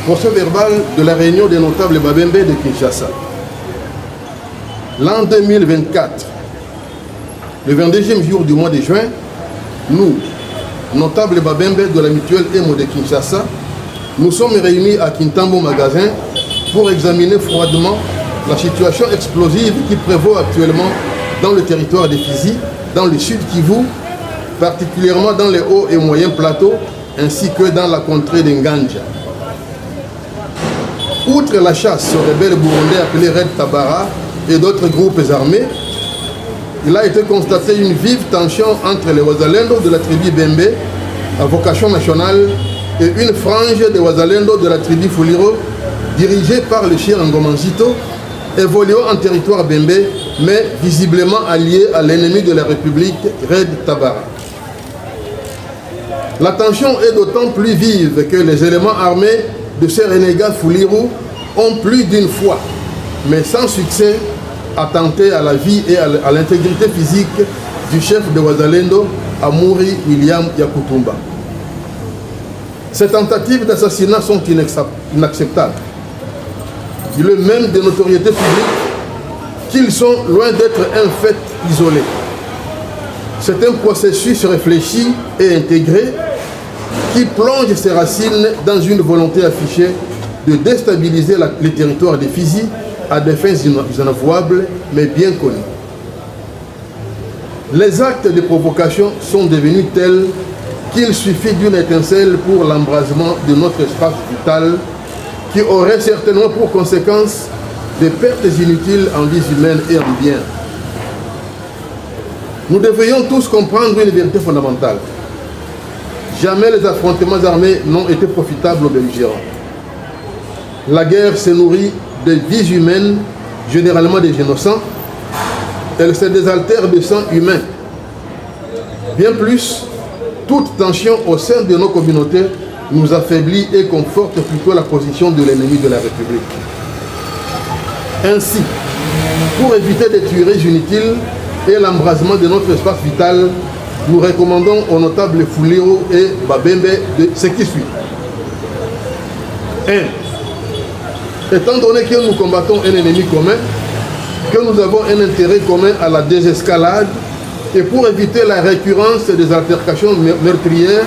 Procès verbal de la réunion des notables Babembe de Kinshasa. L'an 2024, le 22e jour du mois de juin, nous, notables Babembe de la mutuelle Emo de Kinshasa, nous sommes réunis à Kintambo Magasin pour examiner froidement la situation explosive qui prévaut actuellement dans le territoire de Fizi, dans le sud Kivu, particulièrement dans les hauts et moyens plateaux, ainsi que dans la contrée d'Nganja. Outre la chasse aux rebelles burundais appelés Red Tabara et d'autres groupes armés, il a été constaté une vive tension entre les Wazalendo de la tribu Bembe, à vocation nationale, et une frange des Wazalendo de la tribu Fuliro, dirigée par le Chir Ngomanzito, évoluant en territoire Bembe, mais visiblement allié à l'ennemi de la République, Red Tabara. La tension est d'autant plus vive que les éléments armés de ces renégats Fuliro ont plus d'une fois, mais sans succès, attenté à la vie et à l'intégrité physique du chef de Wazalendo, Amouri William Yakutumba. Ces tentatives d'assassinat sont inacceptables. Il est même de notoriété publique qu'ils sont loin d'être un fait isolé. C'est un processus réfléchi et intégré qui plonge ses racines dans une volonté affichée de déstabiliser les territoires de Fizi à des fins inavouables mais bien connues. Les actes de provocation sont devenus tels qu'il suffit d'une étincelle pour l'embrasement de notre espace vital qui aurait certainement pour conséquence des pertes inutiles en vies humaines et en biens. Nous devrions tous comprendre une vérité fondamentale. Jamais les affrontements armés n'ont été profitables aux belligérants. La guerre se nourrit de vies humaines, généralement des innocents. Elle se désaltère de sang humain. Bien plus, toute tension au sein de nos communautés nous affaiblit et conforte plutôt la position de l'ennemi de la République. Ainsi, pour éviter des tueries inutiles et l'embrasement de notre espace vital, nous recommandons aux notables Fuliro et Babembe de ce qui suit. 1. Étant donné que nous combattons un ennemi commun, que nous avons un intérêt commun à la désescalade et pour éviter la récurrence des altercations meurtrières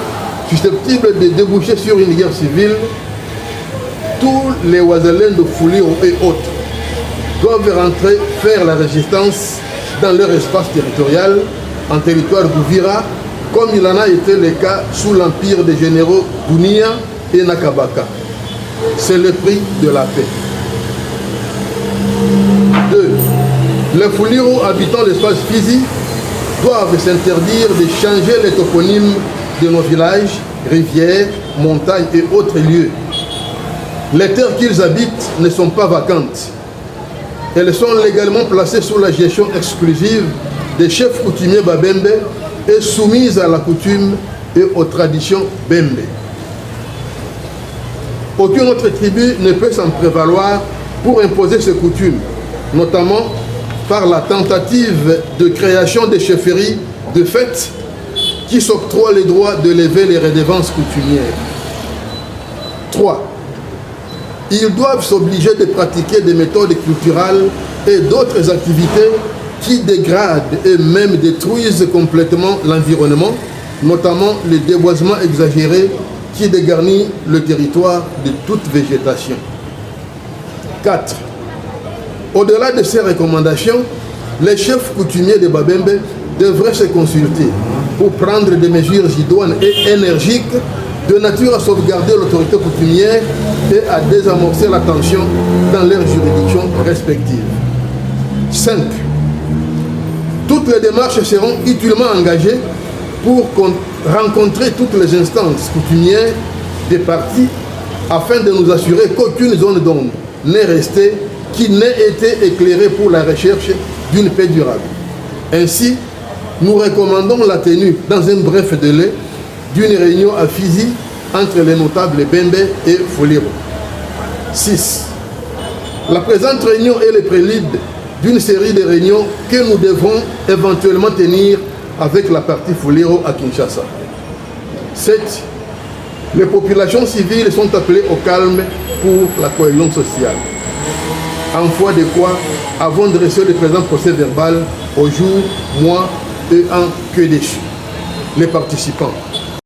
susceptibles de déboucher sur une guerre civile, tous les Wazalendo Fuliro et autres doivent rentrer faire la résistance dans leur espace territorial en territoire d'Ouvira, comme il en a été le cas sous l'empire des généraux Dounia et Nakabaka. C'est le prix de la paix. 2. Les Fuliro habitant l'espace Fizi doivent s'interdire de changer les toponymes de nos villages, rivières, montagnes et autres lieux. Les terres qu'ils habitent ne sont pas vacantes. Elles sont légalement placées sous la gestion exclusive des chefs coutumiers Babembe et soumises à la coutume et aux traditions Bembe. Aucune autre tribu ne peut s'en prévaloir pour imposer ces coutumes, notamment par la tentative de création des chefferies de fait qui s'octroient les droits de lever les redevances coutumières. 3. Ils doivent s'obliger de pratiquer des méthodes culturelles et d'autres activités qui dégradent et même détruisent complètement l'environnement, notamment le déboisement exagéré qui dégarnit le territoire de toute végétation. 4. Au-delà de ces recommandations, les chefs coutumiers de Babembe devraient se consulter pour prendre des mesures idoines et énergiques de nature à sauvegarder l'autorité coutumière et à désamorcer la tension dans leurs juridictions respectives. 5. Toutes les démarches seront utilement engagées pour rencontrer toutes les instances coutumières des partis afin de nous assurer qu'aucune zone d'ombre n'est restée qui n'ait été éclairée pour la recherche d'une paix durable. Ainsi, nous recommandons la tenue dans un bref délai d'une réunion à Fizi entre les notables Bembe et Fuliro. 6. La présente réunion est le prélude d'une série de réunions que nous devrons éventuellement tenir avec la partie Fuliro à Kinshasa. 7. Les populations civiles sont appelées au calme pour la cohésion sociale. En foi de quoi, avant de recevoir le présent procès verbal, au jour, mois et an que déchu, les participants